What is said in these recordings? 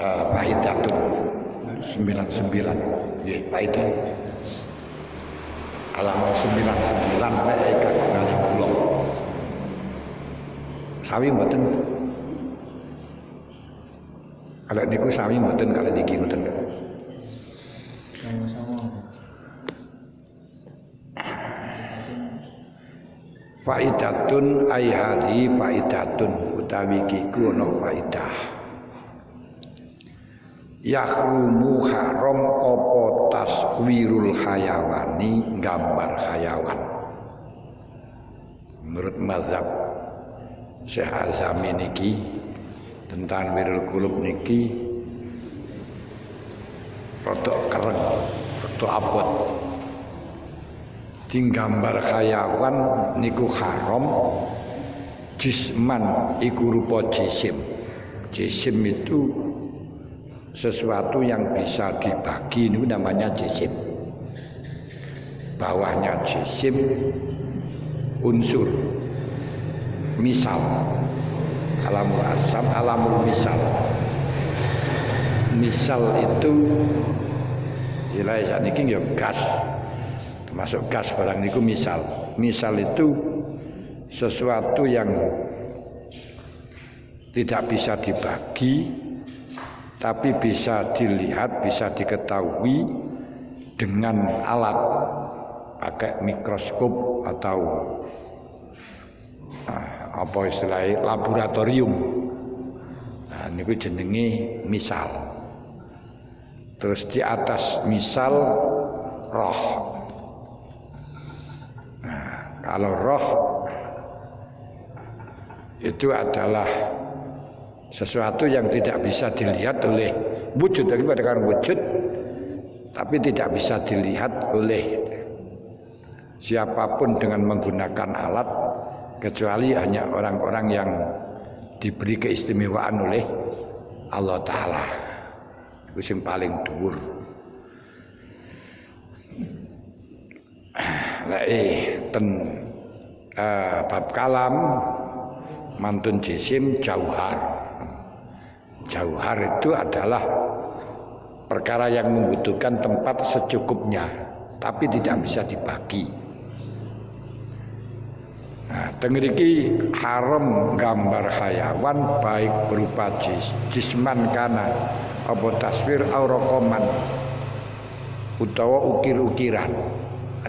Faidatun 99 nggih faidah halaman 99 wae kali kula sawi mboten kalau niku sawi mboten kalau niki mboten sama-sama faidatun ay hadhi faidatun utawi kiku ana faidah yahrumu haram apa taswirul hayawani gambar hayawan menurut mazhab Syekh Azami niki tentang Wirul Qulub niki rada kereng rada abot gambar hayawan niku haram jisman iku rupa jisim jisim itu sesuatu yang bisa dibagi itu namanya jisim bawahnya jisim unsur misal alamul asam alamul misal itu nilai saat ini ya gas termasuk gas barang niku misal itu sesuatu yang tidak bisa dibagi tapi bisa dilihat, bisa diketahui dengan alat pakai mikroskop atau apa istilahnya laboratorium. Nah, ini jenenge misal. Terus di atas misal roh. Nah, kalau roh itu adalah sesuatu yang tidak bisa dilihat oleh wujud daripada wujud tapi tidak bisa dilihat oleh siapapun dengan menggunakan alat kecuali hanya orang-orang yang diberi keistimewaan oleh Allah Ta'ala itu yang paling dhuwur. Bab kalam mantun jisim jauhar itu adalah perkara yang membutuhkan tempat secukupnya tapi tidak bisa dibagi. Nah, tengriki haram gambar hayawan baik berupa jisman kana apa taswir aurokoman utawa ukir-ukiran.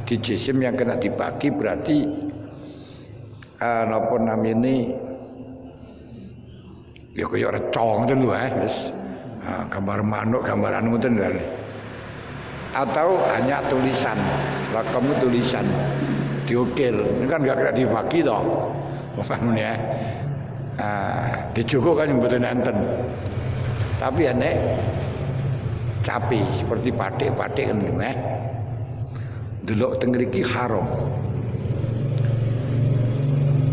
Di jisim yang kena dibagi berarti napa namine ya kaya recong ngoten lho wis. Gambar manuk, gambar anu ngoten lho. Atau hanya tulisan, lakom tulisan diukir. Ini kan enggak kena dibagi toh. Bukan ya. Dijoko kan mboten enten. Tapi nek capi seperti batik-batik ngoten lho delok teng mriki haram.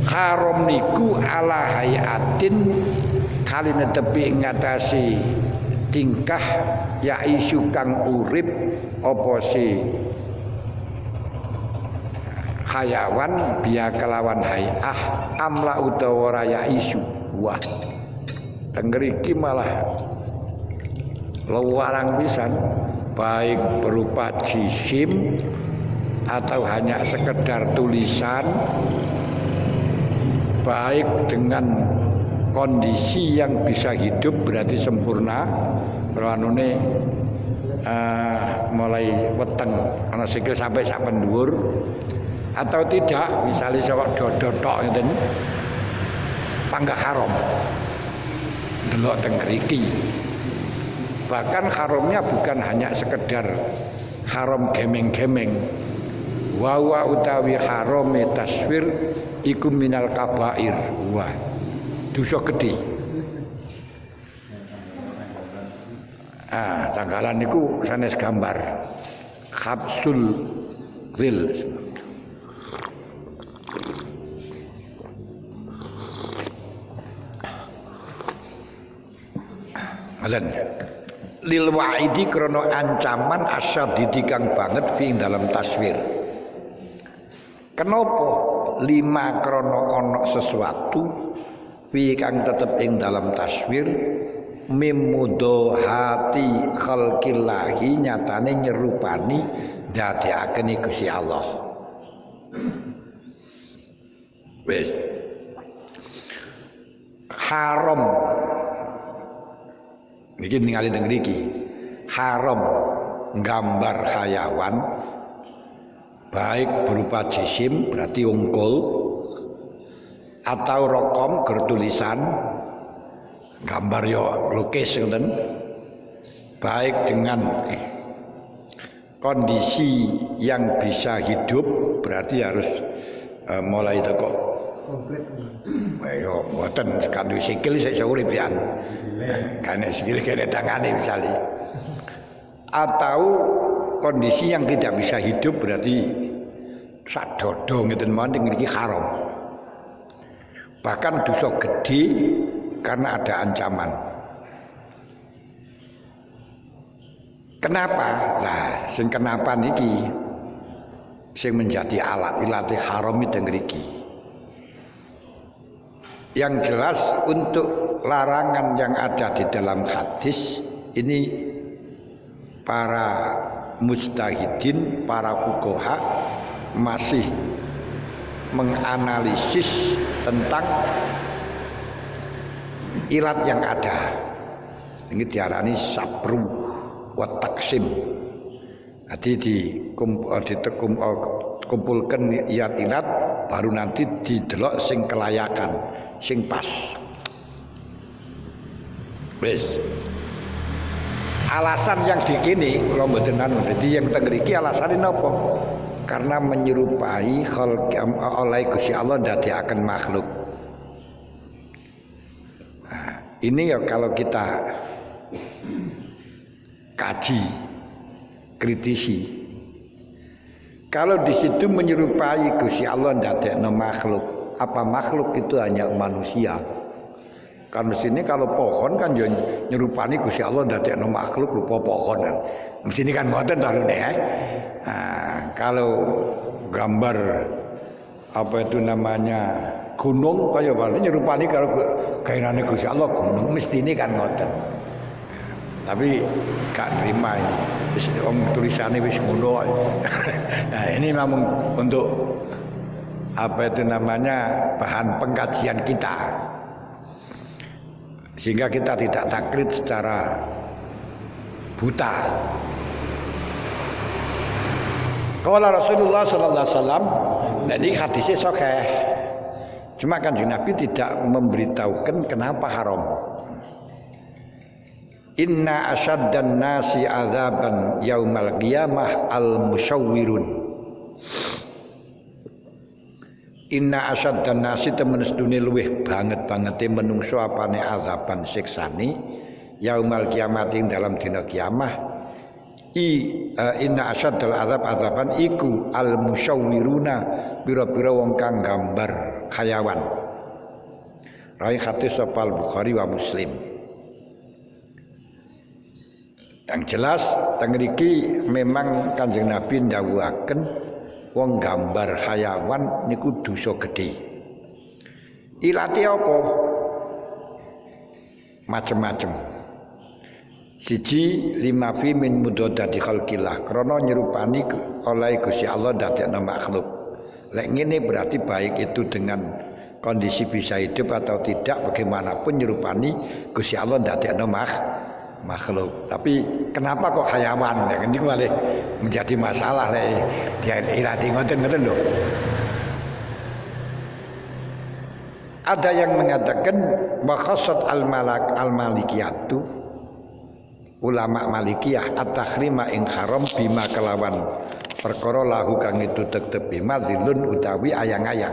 Haram niku ala hayatin kali netepi ngatasi tingkah ya isu kang urip apa si hayawan biya kelawan hayah amla utawa raya isu wah tengriki malah lewarang pisan baik berupa jisim atau hanya sekedar tulisan baik dengan kondisi yang bisa hidup berarti sempurna ranune mulai weteng ana sikil sampai sak pendhuwur atau tidak misalnya sewak dodo tok ngeten panggah haram delok teng mriki bahkan haramnya bukan hanya sekedar haram gemeng-gemeng wa utawi harame taswir iku minal kabair wah dosa gedhe. Tanggalan niku sanes gambar Habsul Ril. Alan lil wa'idi krana ancaman asyadidi kang banget fi dalam taswir. Kenapa lima krana ana sesuatu fi kang tetep ing dalam taswir mimudo hati khalqillahi nyatane nyerupani dadekaken Gusti Allah. Wis haram niki ningali teng mriki haram gambar hayawan baik berupa jisim berarti ungkul atau rokom bertulisan gambar yo lukis ngoten baik dengan kondisi yang bisa hidup berarti harus mulai teko komplit ayo mboten kanthi sikil sik urip pian kan sikil kene tangane misale atau kondisi yang tidak bisa hidup berarti sak dodo ngeten mawon niki haram. Bahkan dosa gede karena ada ancaman. Kenapa? Nah, sing kenapa niki sing menjadi alat ilate haram itu ngriki. Yang jelas untuk larangan yang ada di dalam hadis ini para mujtahidin, para fuqaha masih menganalisis tentang ilat yang ada. Ini diarani sabru wa taksim. Jadi dikumpulkan ilat-ilat baru nanti didelok sing kelayakan, sing pas. Wis. Alasan yang dikini kula mboten anu. Dadi yang teng mriki alasane napa? Karena menyerupai oleh Gusti Allah dadekaken makhluk. Nah, ini ya kalau kita kaji, kritisi. Kalau di situ menyerupai Gusti Allah dadekno makhluk, apa makhluk itu hanya manusia? Karena sini kalau pohon kan nyerupani Gusti Allah dadekno makhluk rupa pohon. Di sini kan ngoten to ya. Nah, kalau gambar apa itu namanya gunung kaya berarti nyerupani kalau gairane Gusti Allah gunung mestine kan ngoten. Tapi gak nerima ini. Wis tulisannya wis ngono. Nah, ini memang untuk apa itu namanya bahan pengkajian kita. Sehingga kita tidak taklid secara buta. Qala Rasulullah sallallahu alaihi wasallam, jadi hadisnya sahih. Cuma kan Nabi tidak memberitahukan kenapa haram. Inna asyaddan nasi azaban yaumal qiyamah al-musyawwirun. Inna asyaddan nasi temen sedune luweh banget-bangete menungso apane azaban siksane yaumal kiamat ing dalam dina kiamah. Inna asyaddal azaban iku al-musyawwiruna pira-pira wong kang gambar hayawan. Rai hadis sapa Bukhari wa Muslim. Yang jelas teng mriki memang Kanjeng Nabi ndhawuhaken wong gambar hayawan niku dosa gedhe. Ilate apa? Macem-macem. Siji lima fi min mudodati khalqillah krana nyerupani oleh Gusti Allah dadekno makhluk. Lek ngene berarti baik itu dengan kondisi bisa hidup atau tidak bagaimanapun nyerupani Gusti Allah dadekno makhluk. Tapi kenapa kok hayawan? Ya ini malah menjadi masalah lek dia irati ngoten-ngoten lho. Ada yang mengatakan wa khassat al-malikiyatu ulama Malikiyah at-takhrima ing haram bima kelawan perkara lahu kang itu tetep bima zilun utawi ayang-ayang.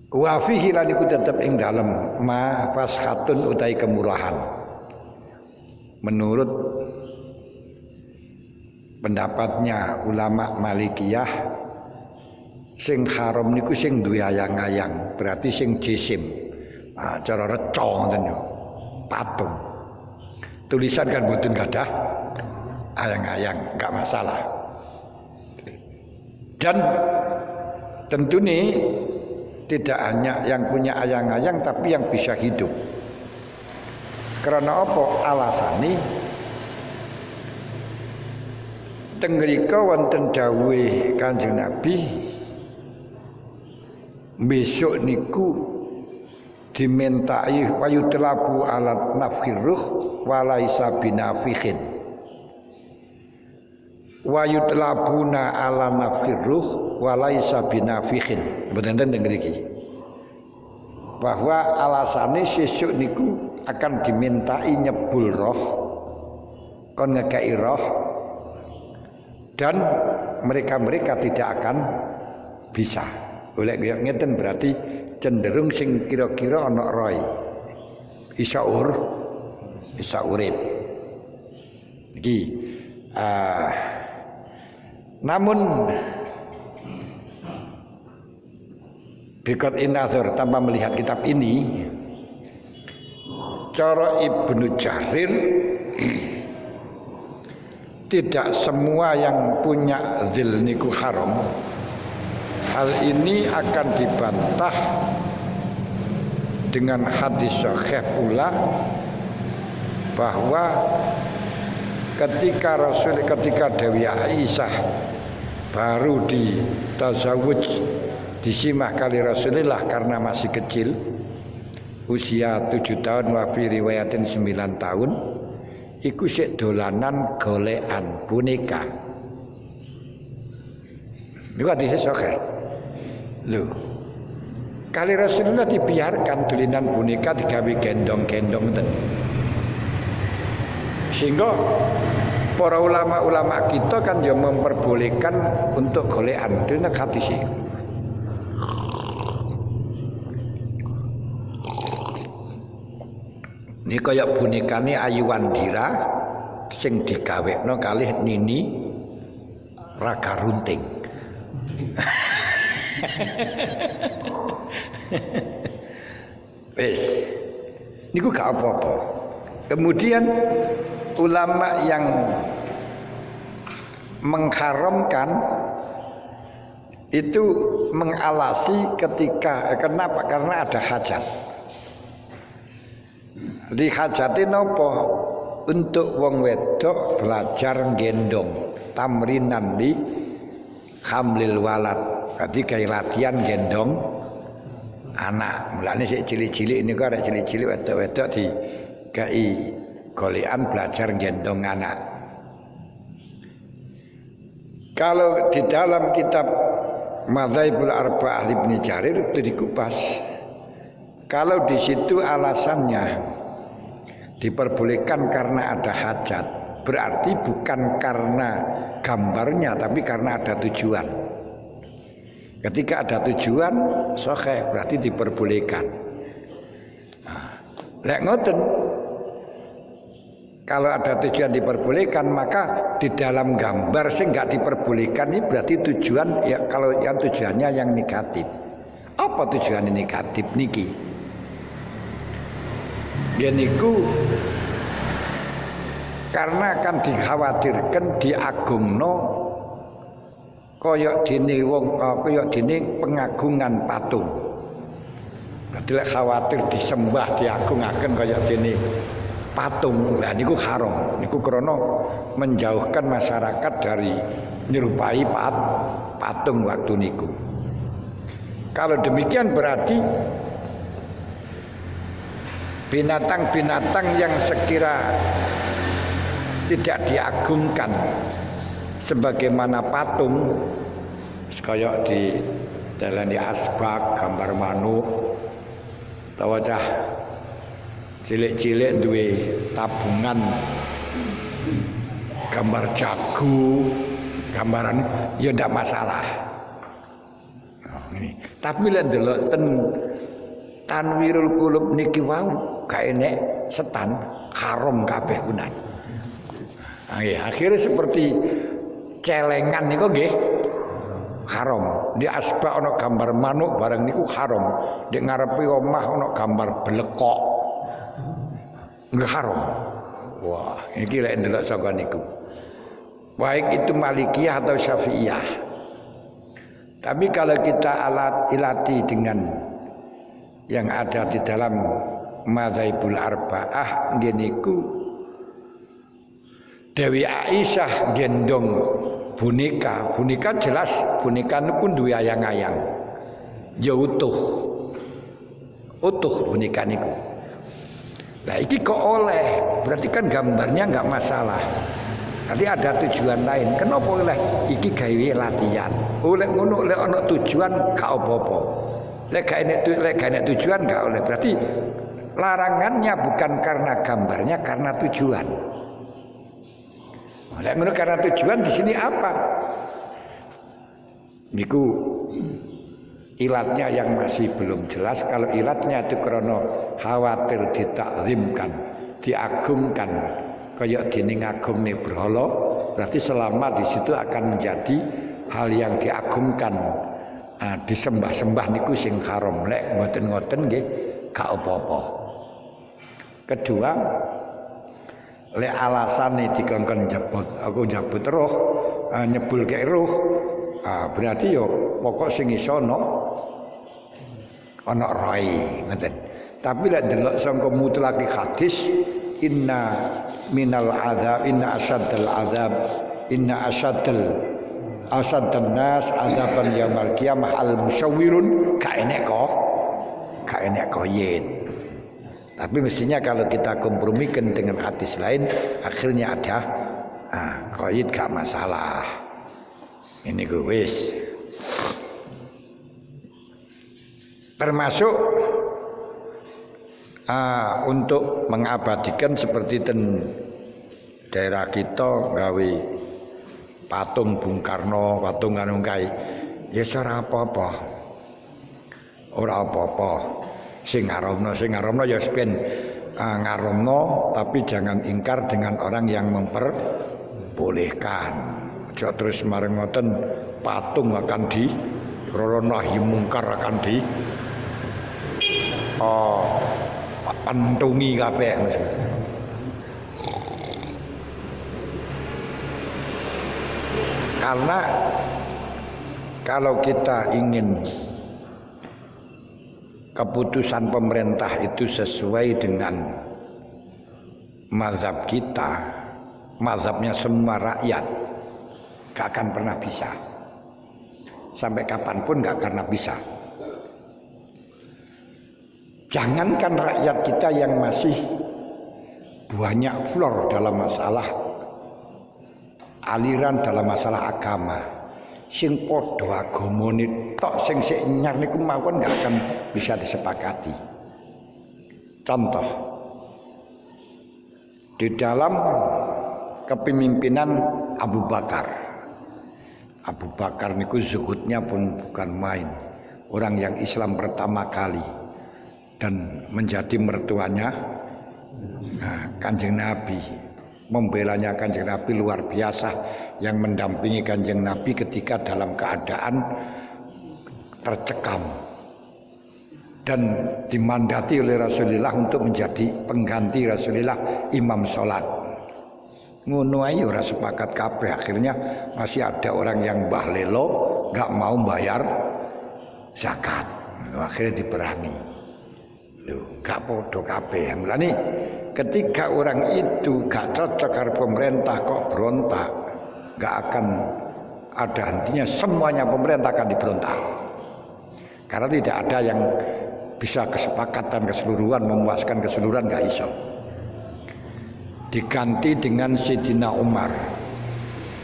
Wa fihi lan iku tetep ing dalem ma fashatun utawi kemurahan. Menurut pendapatnya ulama Malikiyah sing haram niku sing duwe ayang-ayang, berarti sing jisim. Nah, cara reca ngoten yo. Patung. Tulisan kan mboten gadah ayang-ayang, enggak masalah. Dan tentu nih tidak hanya yang punya ayang-ayang tapi yang bisa hidup. Karena apa alasane? Teng mrika wonten dawuhe Kanjeng Nabi, besok niku dimintai wayutlabu alat nafkhir ruh walaisa binafikhin. Wayutlabuna ala nafkhir ruh walaisa binafikhin. Mboten teng mriki. Bahwa alasane sesuk niku akan dimintai nyebul roh, kon ngekei roh, dan mereka tidak akan bisa. Oleh kaya ngeten berarti cenderung sing kira-kira ana roy isa urip iki. Namun Bikot Inazor tanpa melihat kitab ini, cara Ibnu Jarir tidak semua yang punya zil niku haram. Hal ini akan dibantah dengan hadis sahih pula bahwa ketika Dewi Aisyah baru ditazawuj disimah kali Rasulullah karena masih kecil, usia 7 tahun wa fi riwayatin 9 tahun, iku sik dolanan golekan boneka. Niku hadis sahih. Lho. Kali Rasulullah dibiarkan dolanan boneka digawe gendong-gendong ten. Sehingga para ulama-ulama kita kan yang memperbolehkan untuk golekan. Dene hadis iki. Ini kaya bonekane Ayu Wandira sing digawekno kalih Nini Raga Runting. Wes, niku gak apa-apa. Kemudian ulama yang mengharamkan itu mengalasi ketika kenapa? Karena ada hajat. Dihajati nopo untuk wong wedok belajar gendong tamrinan di hamlil walad. Jadi kayak latihan gendong anak. Mulane sik cilik-cilik niku arek cilik-cilik wedok-wedok di kai golekan belajar gendong anak. Kalau di dalam kitab Madzhabul Arba'ah Ibnu Jarir itu dikupas. Kalau di situ alasannya diperbolehkan karena ada hajat, berarti bukan karena gambarnya tapi karena ada tujuan. Ketika ada tujuan sahih berarti diperbolehkan. Lek ngoten, kalau ada tujuan diperbolehkan, maka di dalam gambar sing enggak diperbolehkan ini berarti tujuan ya, kalau yang tujuannya yang negatif. Apa tujuan negatif niki? Yaniku karena akan dikhawatirkan diagungno koyok dene wong koyok dene pengagungan patung. Dadi khawatir disembah diagungaken koyok dene patung. Lah niku haram. Niku krana menjauhkan masyarakat dari nyerupai patung waktu niku. Kalau demikian berarti binatang-binatang yang sekira tidak diagungkan sebagaimana patung, kayak di dalam di asbak gambar manuk, atau cah cilik-cilik duwe tabungan gambar jago, gambaran ya ndak masalah. Tapi lek ndelok Tanwirul Qulub niki wau gak enek setan, haram kabeh punan. Nggih, akhirnya seperti celengan niku nggih haram. Di asbak ana gambar manuk bareng niku haram. Di ngarepe omah ana gambar blekok. Nggih haram. Wah, iki lek ndelok saka niku. Baik itu Malikiyah atau Syafi'iyah. Tapi kalau kita ilati dengan yang ada di dalam Madzhabul Arba'ah ngeniku Dewi Aisyah gendong boneka jelas boneka niku duwe ayang-ayang. Ya utuh boneka niku. Lah iki kok oleh, berarti kan gambarnya enggak masalah. Nanti ada tujuan lain. Kenapa oleh iki gawe latihan? Oleh ngono lek ana tujuan gak apa-apa. Lek gak enek tujuan gak oleh. Berarti larangannya bukan karena gambarnya, karena tujuan. Lek ngono karena tujuan di sini apa? Niku ilatnya yang masih belum jelas. Kalau ilatnya itu karena khawatir ditakzimkan, diagungkan, kayak dene ngagungne berhala, berarti selama di situ akan menjadi hal yang diagungkan. Disembah-sembah niku sing haram. Lek ngoten-ngoten nggih gak apa-apa. Kedua, lek alasane dikongkon njabut roh, nyebulke roh, berarti yo pokok sing iso ana rai ngoten. Tapi lek delok sangka mutlaki hadis inna minal azab inna asaddal azab inna asaddan nas azaban yaumil qiyamah al musyawwirun ka enek yen. Tapi mestinya kalau kita kompromikan dengan hadis lain akhirnya ada qaid gak masalah. Ini ku wis termasuk untuk mengabadikan seperti daerah kita gawe patung Bung Karno, patung anu kae. Ya ora apa-apa. Ora apa-apa. Sing ngaromno ya ben ngaromno, tapi jangan ingkar dengan orang yang memperbolehkan. Aja terus marang ngoten patung akan di nahi mungkar akan di pantungi kabeh. Karena kalau kita ingin keputusan pemerintah itu sesuai dengan mazhab kita, mazhabnya semua rakyat, gak akan pernah bisa. Sampai kapanpun gak akan bisa. Jangankan rakyat kita yang masih banyak flor dalam masalah aliran, dalam masalah agama, sing padha agamane tok sing sik nyar niku mawon gak akan bisa disepakati. Contoh, di dalam kepemimpinan Abu Bakar niku zuhudnya pun bukan main. Orang yang Islam pertama kali dan menjadi mertuanya Kanjeng Nabi, membelanya Kanjeng Nabi luar biasa, yang mendampingi Kanjeng Nabi ketika dalam keadaan tercekam dan dimandati oleh Rasulullah untuk menjadi pengganti Rasulullah imam sholat. Ngono ae ora sepakat kabeh, akhirnya masih ada orang yang mbah lelo gak mau bayar zakat, akhirnya diperangi. Loh, gak podo kabeh. Mulane ketika orang itu gak cocok karo pemerintah kok berontak, gak akan ada hentinya, semuanya pemerintah akan diberontak. Karena tidak ada yang bisa kesepakatan keseluruhan, memuaskan keseluruhan, gak iso. Diganti dengan Sayyidina Umar.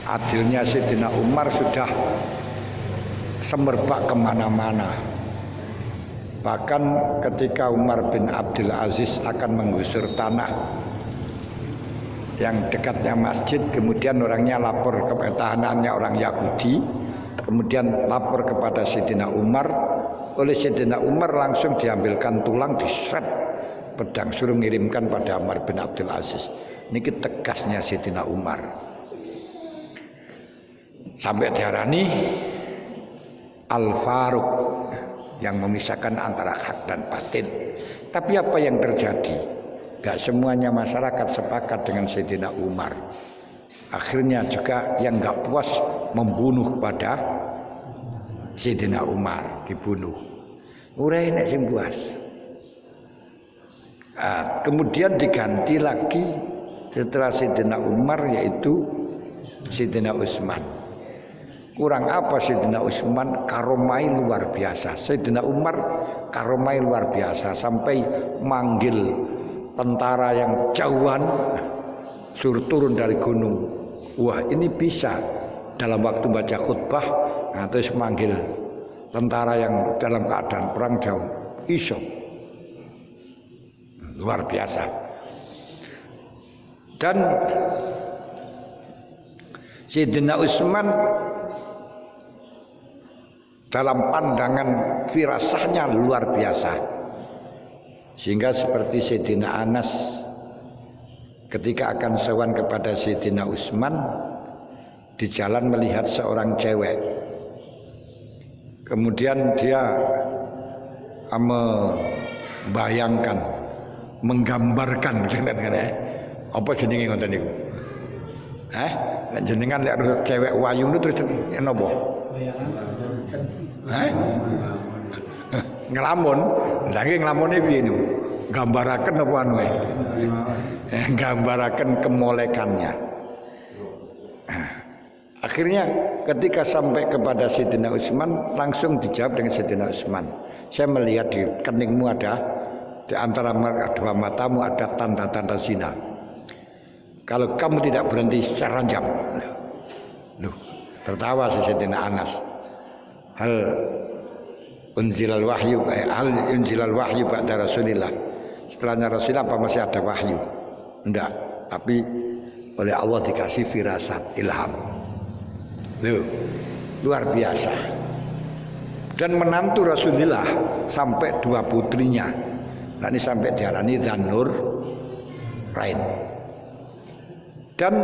Adilnya Sayyidina Umar sudah semerbak kemana-mana. Bahkan ketika Umar bin Abdul Aziz akan menggusur tanah yang dekatnya masjid, kemudian orangnya lapor ke tahanannya orang Yahudi, kemudian lapor kepada Sayyidina Umar. Oleh Sayyidina Umar langsung diambilkan tulang, diseret pedang, suruh mengirimkan pada Umar bin Abdul Aziz. Ini tegasnya Sayyidina Umar. Sampai diarani Al-Faruq, yang memisahkan antara hak dan batin. Tapi apa yang terjadi? Gak semuanya masyarakat sepakat dengan Sayyidina Umar. Akhirnya juga yang gak puas membunuh pada Sayyidina Umar dibunuh. Ora enek sing puas. Kemudian diganti lagi setelah Sayyidina Umar yaitu Sayyidina Utsman. Kurang apa Sayyidina Utsman karomai luar biasa. Sayyidina Umar karomai luar biasa sampai manggil tentara yang jauhan suruh turun dari gunung. Wah, ini bisa dalam waktu baca khutbah terus manggil tentara yang dalam keadaan perang jauh. Iso. Luar biasa. Dan Sayyidina Utsman dalam pandangan firasahnya luar biasa. Sehingga seperti Sayyidina Anas ketika akan sowan kepada Sayyidina Utsman di jalan melihat seorang cewek. Kemudian dia membayangkan, menggambarkan apa jenenge ngoten niku? Jenengan lek cewek wayu niku terus napa? Ngelamun, lagi ngelamunnya piye niku? Gambaraken apa anu gambaraken kemolekannya. Akhirnya ketika sampai kepada Sayyidina Utsman langsung dijawab dengan Sayyidina Utsman. Saya melihat di keningmu ada di antara dua matamu ada tanda-tanda zina. Kalau kamu tidak berhenti saya ranjam. Loh, tertawa Sayyidina Anas. Hal unzilal wahyu ba'da Rasulillah. Setelahnya Rasulullah apa masih ada wahyu? Enggak, tapi oleh Allah dikasih firasat ilham. Loh, luar biasa. Dan menantu Rasulullah sampai 2 putrinya. Nah, ini sampai diarani Dzannur Rain. Dan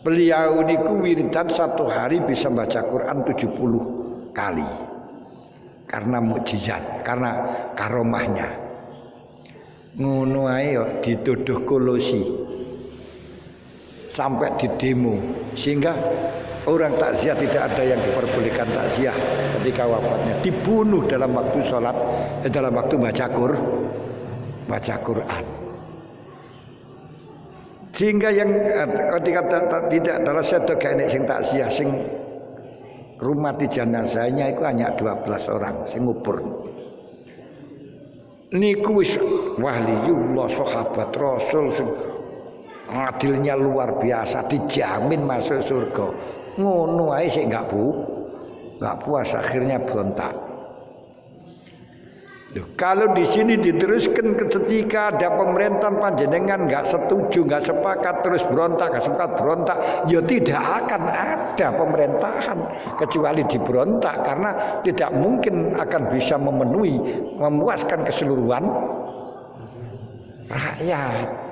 beliau niku wiridan 1 hari bisa baca Quran 70 kali. Karena mukjizat, karena karomahnya. Ngono ae dituduh kolosi. Sampai di demo sehingga orang takziah tidak ada yang diperbolehkan takziah ketika wafatnya, dibunuh dalam waktu sholat, dalam waktu baca Quran. Sehingga yang ketika tidak adalah satu kayak sing takziah sing rumati jenazahnya itu hanya 12 orang sing ngubur. Niku wis waliullah sahabat Rasul sing adilnya luar biasa, dijamin masuk surga. Ngono ae sik enggak puas akhirnya berontak. Loh, kalau di sini diteruskan ketika ada pemerintahan panjenengan enggak setuju, enggak sepakat terus berontak, enggak sepakat berontak, ya tidak akan ada pemerintahan kecuali diberontak karena tidak mungkin akan bisa memuaskan keseluruhan rakyat.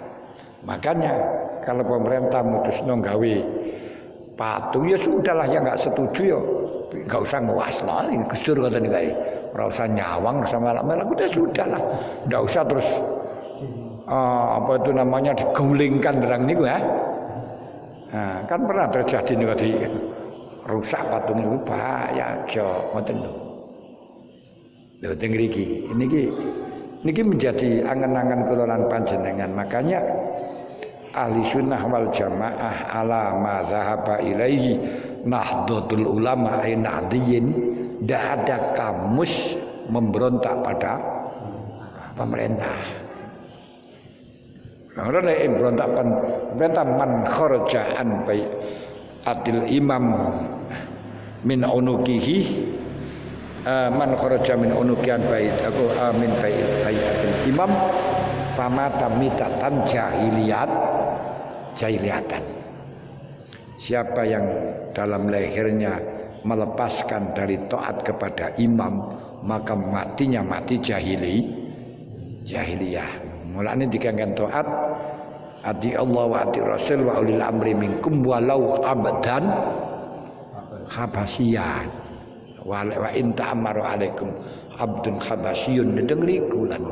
Makanya kalau pemerintah mutusno gawe patung ya sudahlah, yang enggak setuju ya enggak usah ngewasno Gusdur ngoten kae. Ora usah nyawang, ora usah melak-melak, udah sudahlah. Enggak usah terus apa itu namanya digulingkan derang niku ya. Nah, kan pernah terjadi niku di rusak patung niku bahaya aja ngoten lho. Lho teng mriki niki menjadi angen-angen kula lan panjenengan. Makanya ahli sunnah wal jamaah ala ma zahaba ilaihi nahdlatul ulama ay nahdiyin. Tidak ada kamus memberontak pada pemerintah. Karena berontak pemerintah man kharaja an bai adil imam min unukihi man kharaja min unukian bai aku amin bai adil imam famata mitatan jahiliyatan. Siapa yang dalam lehernya melepaskan dari taat kepada imam, maka matinya mati jahiliyah. Mulane dikengken taat ati Allah wa ati Rasul wa ulil amri minkum walau abdan habasyian wa in ta'amaru alaikum abdun habasyun dengriku lan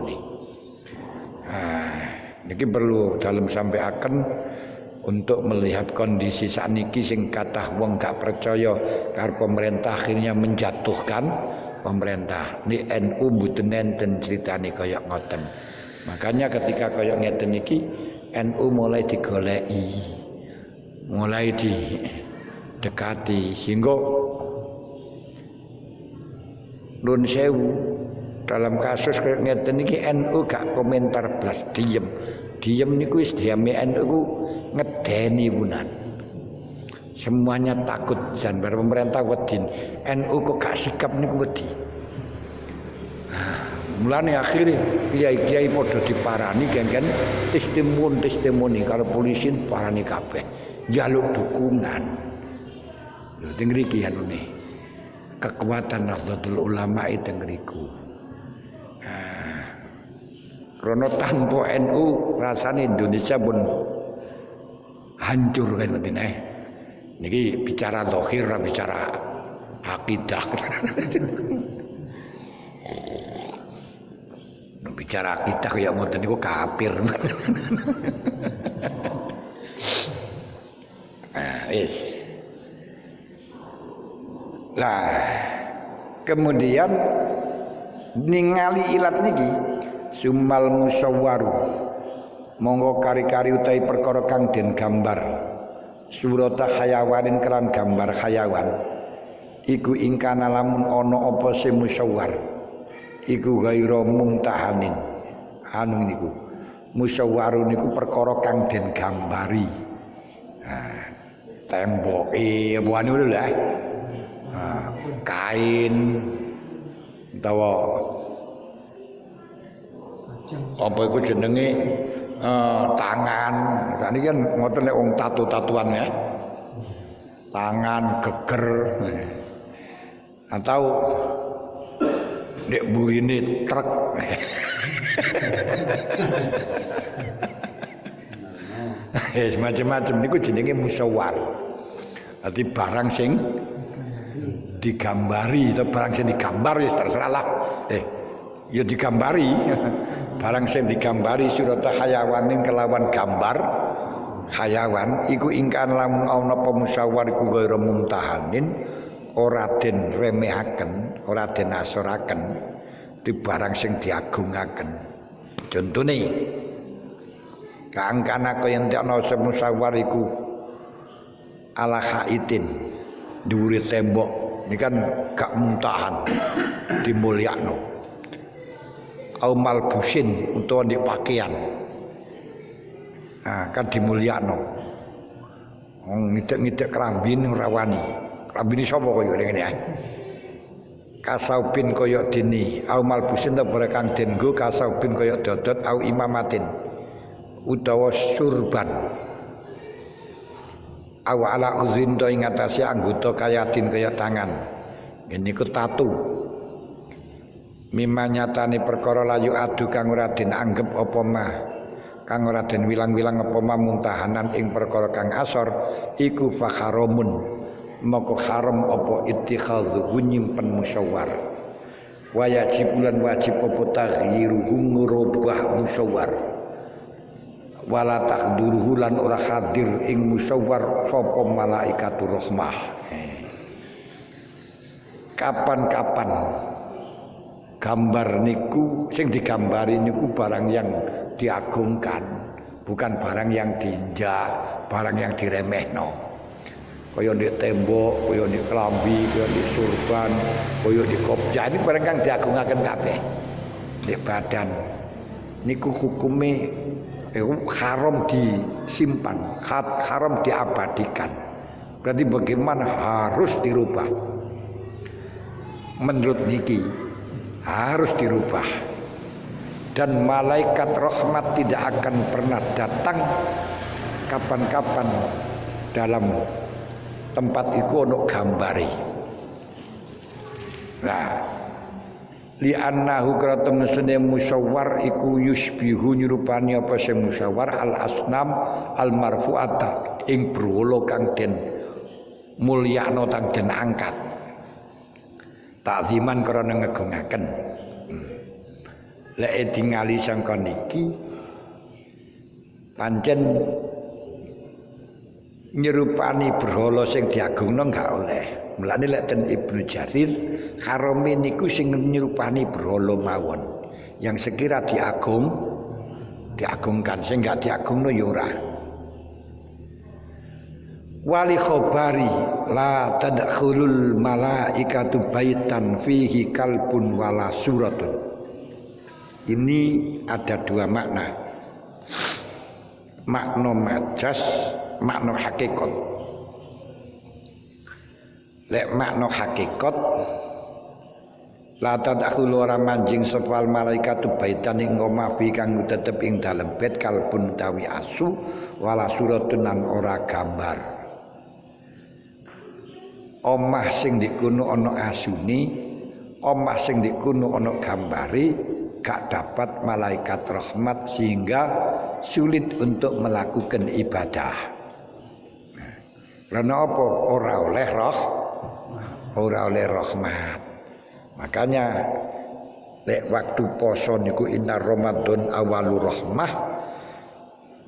niki perlu dalam sampai akan untuk melihat kondisi sakniki sing kathah wong gak percaya karo pemerintah akhirnya menjatuhkan pemerintah. Ni NU mboten enten critane kaya ngoten. Makanya ketika kaya ngeten iki NU mulai digoleki, mulai didekati sehingga nun sewu dalam kasus kaya ngeten iki NU gak komentar blas diem niku wis diame NU ngedeni punan. Semuanya takut jan bar pemerintah wedi. NU kok gak sikap niku wedi. Mulane akhirnya kiai-kiai padha diparani geng-geng testimoni kalau polisi parani kabeh njaluk dukungan. Lho teng mriki anune kekuatan Nahdlatul Ulama itu ngriku. Karena tanpa NU rasanya Indonesia pun hancur kan mboten niki bicara zahir bicara akidah. Bicara akidah kaya ngoten niku kafir. Wis. Lah kemudian ningali ilat niki sumal musawwaru monggo kari-kari utawi perkara kang den gambar surata hayawanin kelan gambar hayawan iku ingkana lamun ana apa sing musawwar iku gaira mumtahanin anu niku musawwaru niku perkara kang den gambari temboke apa anu lho lah kain utawa apa iku jenenge tangan. Sakniki kan ngoten nek wong tatu-tatuan ya. Tangan geger. Atau nek burine truk. Macam-macam niku jenenge musawwar. Dadi barang sing digambari atau barang sing digambar ya terserah lah. Ya digambari. Barang sing digambari surata hayawanin kelawan gambar hayawan iku ingkang lamun ana pemusawar iku gaira mumtahanin ora den remehaken ora den asuraken di barang sing diagungaken. Contone kang kana kaya entekno semusawar iku ala khaitin dhuwure tembok ini kan gak mumtahan dimulyakno au malbusin utawa di pakaian. Kan dimulyakno. Wong ngidek-ngidek kerambin ora wani. Kerambine sapa kaya ngene ya. Kasaubin kaya dini, au malbusin ta barang kang den nggo kasaubin kaya dodot au imamatin utawa surban. Au ala uzin to ing atase anggota kayatin kaya tangan. Ini ku tatu. Mimma nyatane perkara layu adu kang ora den anggep apa mah kang ora den wilang-wilang apa mah muntahanan ing perkara kang asor iku fakharamun moko haram apa ittikhadhu nyimpen musawwar wa yajib lan wajib apa taghyiruhu ngubah musawwar wala takhduruhu lan ora hadir ing musawwar sapa malaikatur rahmah. Kapan-kapan gambar niku sing digambari niku barang yang diagungkan, bukan barang yang diinjak, barang yang diremehno. Kaya di tembok, kaya di kelambi, kaya di surban, kaya di kopja, ini barang yang diagungaken kabeh. Di badan niku hukume haram disimpan, haram diabadikan. Berarti bagaimana harus dirubah. Menurut niki harus dirubah dan malaikat rahmat tidak akan pernah datang kapan-kapan dalam tempat iku ono gambari. Nah, li annahu karatum sunne musawwar iku yusbihu nyurupani apa sing musawwar al asnam al marfu'ata ing brolo kang den mulyakno kang den angkat. Takziman karena ngegungaken. Lek tingali sangka niki pancen nyerupani berhala sing diagungno enggak oleh. Mulane lek ten Ibnu Jarir harame niku sing nyerupani berhala mawon. Yang sekira diagungkan sing enggak diagungno ya ora. Wali khobari la tadkhulul malaikatu baitan fihi kalbun wala suratun. Ini ada dua makna. Makna majas, makna hakikat. Lek makna hakikat la tadkhulu ora manjing sapa malaikatu baitan ing omah fi kang tetep ing dalem bet kalbun tawi asu wala suratun lan ora gambar. Omah sing dikono ana asune, omah sing dikono ana gambare gak dapat malaikat rahmat sehingga sulit untuk melakukan ibadah. Karena apa? Ora oleh rahmat. Makanya lek waktu poso niku inna Ramadan awalu rahmah,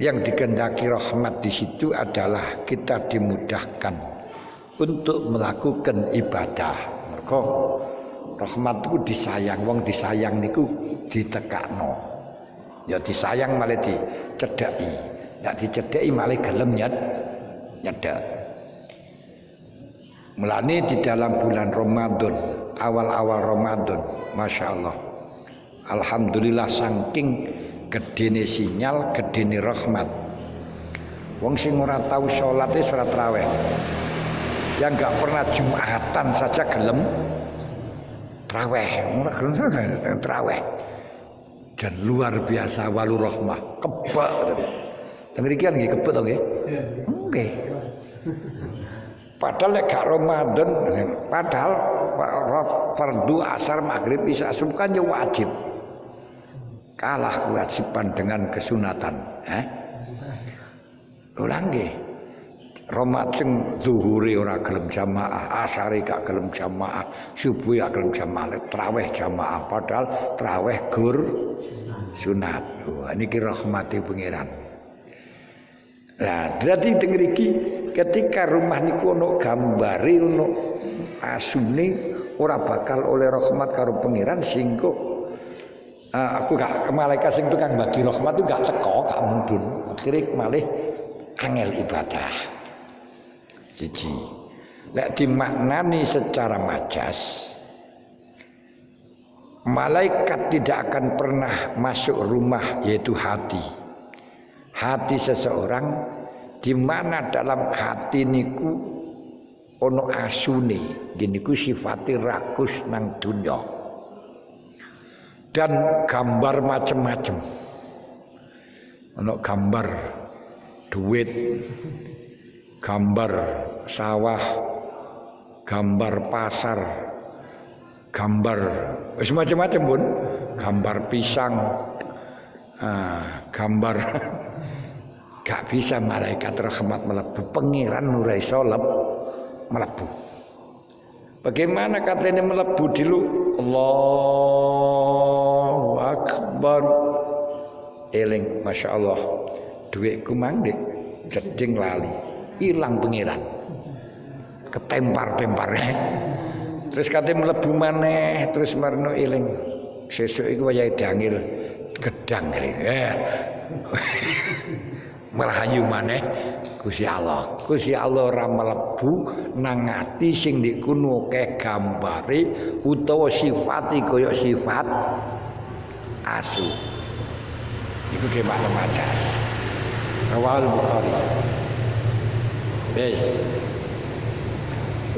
yang dikehendaki rahmat di situ adalah kita dimudahkan untuk melakukan ibadah. Mergo rahmat itu disayang, wong disayang niku ditekakno. Ya disayang malah dicedhaki. Nek dicedhaki malah gelem nyedhek. Mulane di dalam bulan Ramadan, awal-awal Ramadan, Masya Allah, alhamdulillah saking gedene sinyal, gedene rahmat. Wong sing ora tau salat salat tarawih, yang enggak pernah Jumatan saja gelem tarawih, ora gelem tarawih. Dan luar biasa walu rahmah, kebak. Teng mriki kan nggih kebak to nggih? Nggih. Padahal lek gak Ramadan, padahal fardu asar maghrib isya subuh kan ya wajib. Kalah kewajiban dengan kesunatan, ora nggih. Ramadan sing zuhure ora gelem jamaah, asare gak gelem jamaah, subuh gak gelem jamaah, tarawih jamaah, padahal tarawih gur sunat. Wah niki rahmati pangeran. Nah, jadi dengeriki ketika rumah niku ono gambare ono asune ora bakal oleh rahmat karo pangeran singko aku gak malaikat sing tukang bagi rahmat itu gak teko, gak mundun. Akhire malih angel ibadah. Siji. Lek dimaknani secara majas, malaikat tidak akan pernah masuk rumah yaitu hati. Hati seseorang di mana dalam hati niku ono asune, giniku sifati rakus nang dunya. Dan gambar macam-macam. Ono gambar duit, gambar sawah, gambar pasar, gambar macam-macam pun, gambar pisang, gambar gak bisa malaikat rahmat melebu, pangeran nurai solab melebu. Bagaimana katanya melebu dulu? Allahu Akbar. Eling, Masya Allah, duitku mangdik jeding lali, hilang pangeran, ketempar-temparnya. Terus katanya melebu maneh, terus marno eling, sesuk iku wayahe dangil gedang melayu maneh Gusti Allah. Gusti Allah ora mlebu nang ati sing dikono ke gambare utawa sifati kaya sifat asu. Iku ge makna majas. Rawal Bukhari. Wes.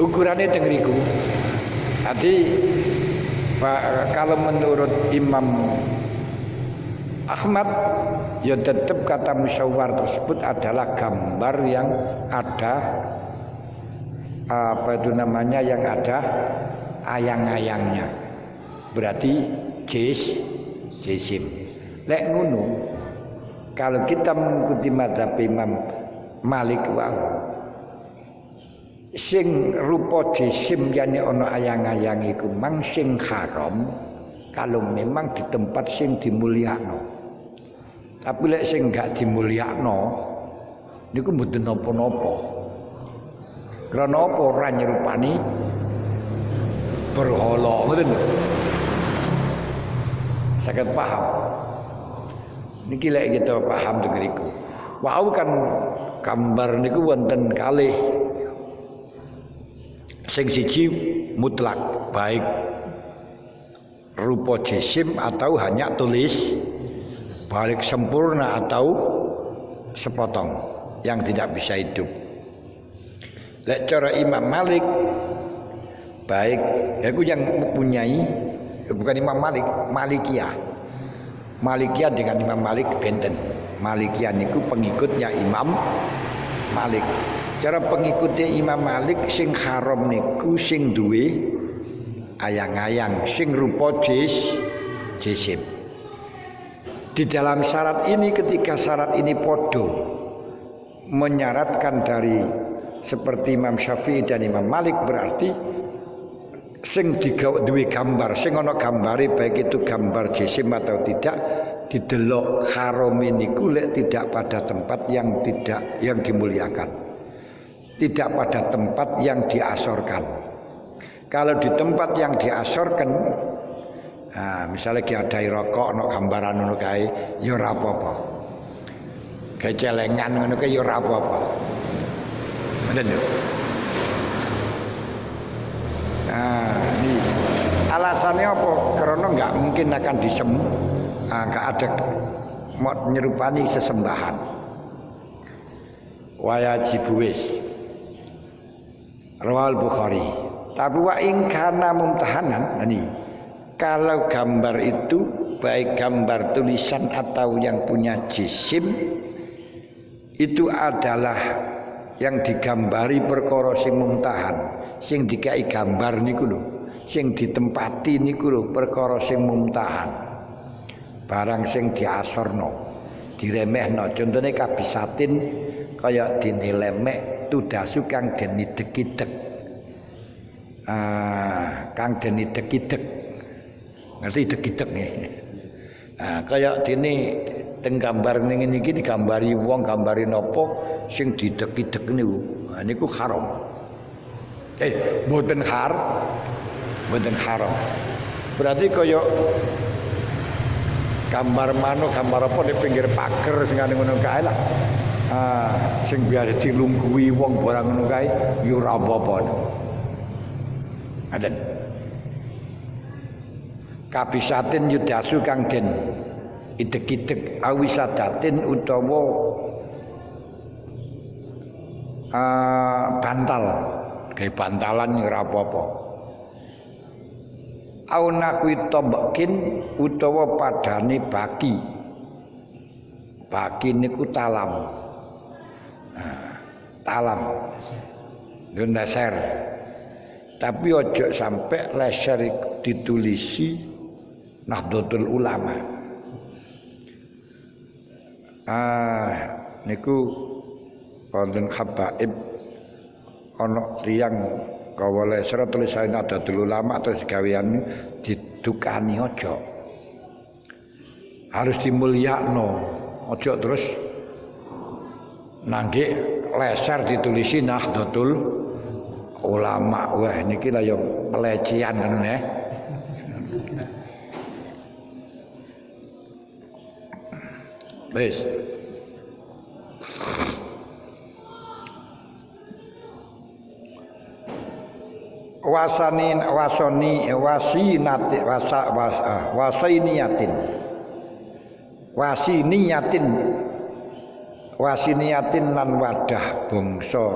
Ukurane teng riku. Tadi kalau menurut Imam Ahmad, ya tetap kata musyawar tersebut adalah gambar yang ada apa itu namanya, yang ada ayang-ayangnya. Berarti jisim. Lek ngono, kalau kita mengikuti mazhab Imam Malik sing rupa jisim yani ana ayang-ayang iku mang sing haram kalau memang di tempat sing dimulyakno. Tapi lek sing gak dimulyakno niku mboten napa-napa. Krana apa ora nyerupani berhala ngoten. Saged paham. Niki lek kita paham teng mriku. Wau kan gambar niku wonten kalih. Sing siji mutlak, baik rupa jisim atau hanya tulis, balik sempurna atau sepotong yang tidak bisa hidup. Lek cara Imam Malik baik, aku yang mempunyai bukan Imam Malik, Malikiyah. Malikiyah dengan Imam Malik benten. Malikiyah niku pengikutnya Imam Malik. Cara pengikutnya Imam Malik sing haram niku sing duwe ayang-ayang, sing rupa jisim. Di dalam syarat ini, ketika syarat ini podo menyaratkan dari seperti Imam Syafi'i dan Imam Malik, berarti sing duwe gambar, sing ana gambare baik itu gambar jisim atau tidak, didelok haram niku lek tidak pada tempat yang dimuliakan. Tidak pada tempat yang diasorkan. Kalau di tempat yang diasorkan, nah, misalnya diadai rokok, no gambaran ngono kae, ya ora apa-apa. Kayak celengan ngono kae ya ora apa-apa. Ngoten lho. Nah, ini alasannya apa? Karena nggak mungkin akan nggak ada mau nyerupani sesembahan. Wajibu wis. Rawal Bukhari. Tapi wa in kana mumtahanan, ini kalau gambar itu baik gambar tulisan atau yang punya jisim itu adalah yang digambari perkara sing mumtahan, sing dikai gambar niku lho, sing ditempati niku lho perkara sing mumtahan. Barang sing diasorno, diremehno, contone kabisatin kaya dinilemek tudasu kang den idek-idek. Kang den idek-idek. Ngerti idek-idek nggih. Kaya dene teng gambar ning iki digambari wong gambari napa sing didek-idek niku. Niku haram. Mboten haram. Berarti kaya gambar manuk, gambar apa di pinggir pager sing ngono kae lah. Sing biasa dilungguhi wong barang ngono kae ya ora apa-apa. Aden. Kabisatin yudasu kang den idek-idek awisadatin utawa bantal, kayak bantalan ya ora apa-apa. Au nakwi tobakin utawa padane baki. Baki niku talam. Talam leser, tapi ojo sampai leser ditulisi Nahdlatul Ulama. Niku wonten habaib ana tiyang gawa leser tulisan Nahdlatul Ulama terus gawean didukani ojo. Harus dimulyakno, ojo terus nangge leser ditulisi Nahdlatul Ulama. Wah niki lah yang pelecehan kan ya. Wis. Wasiniyatin lan wadah bangsa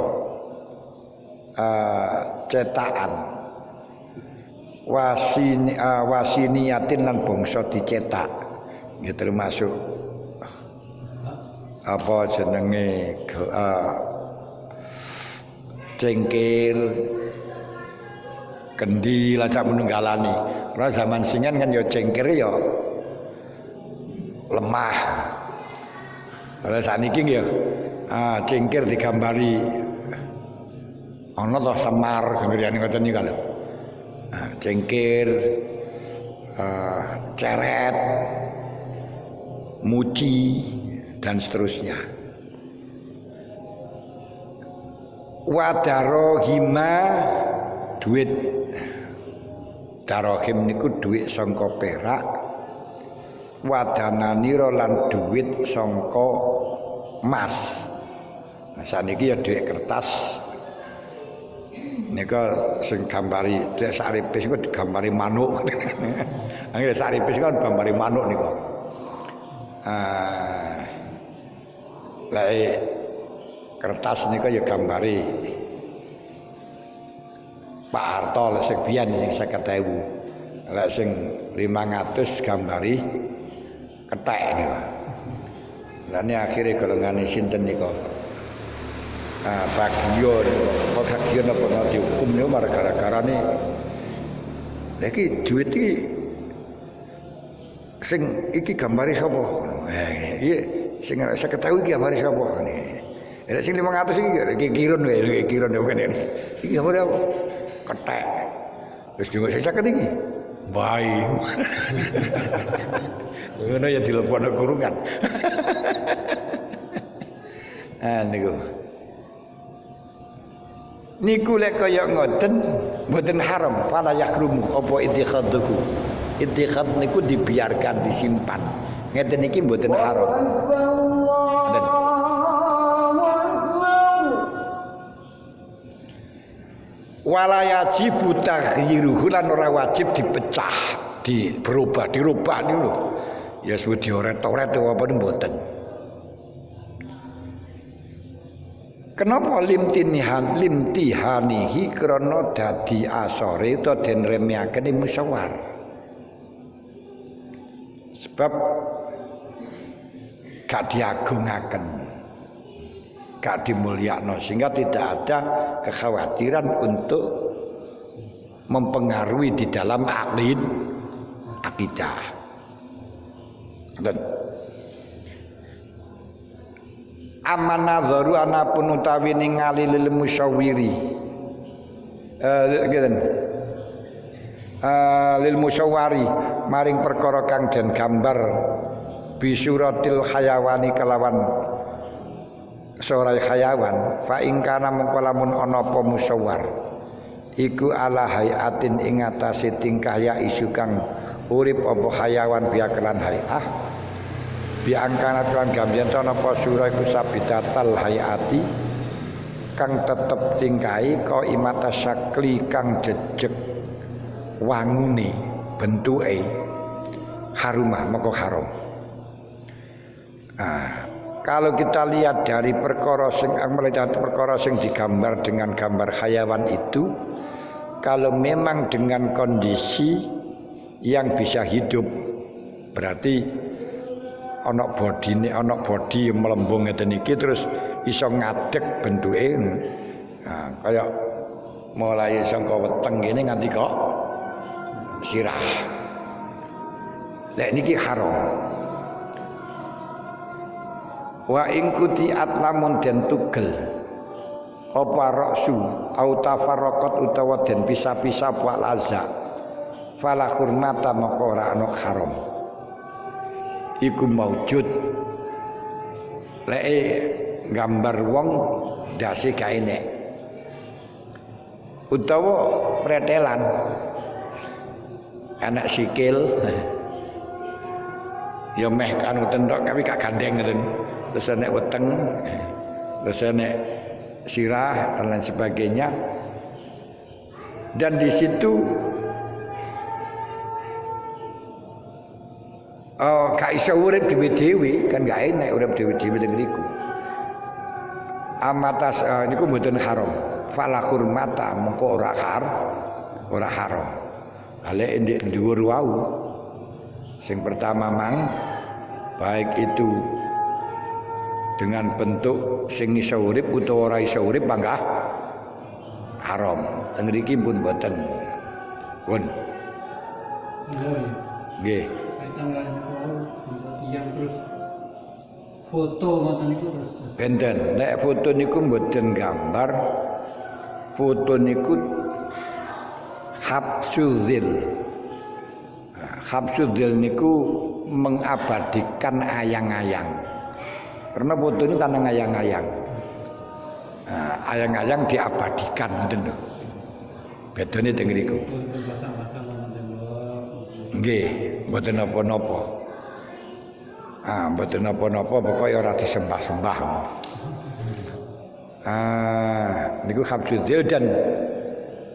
cetakan. Wasiniyatin lan bangsa dicetak. Ya termasuk apa jenenge cengkir, kendi lah sak menunggalani. Ora zaman singan kan ya cengkir ya lemah. Ora saniki ya cengkir digambari ana to semar gambariane ngoten niku lho. Cengkir, ceret, muci dan seterusnya. Wadarohima duit darohim niku duit sangka perak, wadananira lan duit sangka emas. Nah saniki ya duit kertas nika sing gambari saripis iku digambari manuk. Angger saripis kan gambari manuk nika. Kertas nika ya gambari Pak Harto lek sing biyen sing 50.000. Lek sing 500 gambari kethek nika. Lah ini akhire golongane sinten nika? Bagian apa dihukum niku gara-gara ne. Lah iki duit iki sing iki gambari sapa? Iki sing saya ketahui iki gambari sapa ngene. Nek sing 500 iki kiron wae, kiron wae kene. Iki gambari apa? Kethek. Wis digo seket iki. Baik. Ngono ya dilebokno kurungan. Niku lek kaya ngoten mboten haram, fala yakrumu apa ittikhadhu. Ittikhad niku dibiarkan disimpan. Ngeten iki mboten haram. Wala yajibu taghyiruhu lan ora wajib dipecah, dirubah niku lho. Ya suwe dioret-oret apa mboten. Kenapa limtihanihi krana dadi asore utawa den remehake musyawar. Sebab gak diagungaken, gak dimulyakno sehingga tidak ada kekhawatiran untuk mempengaruhi di dalam akidah. Dan amanadharu anapun utawi ningali lil musyawiri lil musyawari maring perkara kang den gambar bisuratil hayawani kelawan sorai hayawan fa ing kana mengko lamun ana apa musyawar iku ala hayatin ing atase tingkah ya isu kang urip apa hayawan biakelan hayah biangkana tuan gambian ana apa surah iku sabidatal hayati kang tetep tingkahi ka imata syakli kang jejeg wangune bentuke harumah maka haram. Kalau kita lihat dari perkara sing digambar dengan gambar hayawan itu, kalau memang dengan kondisi yang bisa hidup, berarti ana bodi melembung ngeten iki terus iso ngadeg bentuke. Kaya mulai saka weteng ngene nganti kok sirah. Lek niki haram. Wa ing kutiat lamun den tugel apa raksu au tafarraqat utawa den pisah-pisah wa laza fala hurmata maka ora ana haram iku maujud lek gambar wong dase gak enek utawa pretelan anak sikil ya meh kan ngoten tok tapi gak gandeng ngoten. Terus nek weteng, terus nek sirah dan lain sebagainya. Dan di situ gak iso urip dhewe-dhewe kan gak enak urip dhewe-dhewe teng mriku. Amatas niku mboten haram. Fala hurmata mengko ora haram. Ale ndek dhuwur wau. Sing pertama mang baik itu dengan bentuk sing iso urip utawa ora iso urip mangga haram. Teng mriki pun boten. Pun. Nggih. Yang terus foto ngoten niku terus. Benten, nek foto niku mboten gambar. Foto niku habsuzil. Habsuzil niku mengabadikan ayang-ayang. Karena foto ini kan ngayang-ngayang. ayang-ayang diabadikan ngoten lho. Bedane teng mriku. Nggih, mboten napa-napa. Mboten napa-napa pokoke ora disembah-sembah. Niku Habsudil dan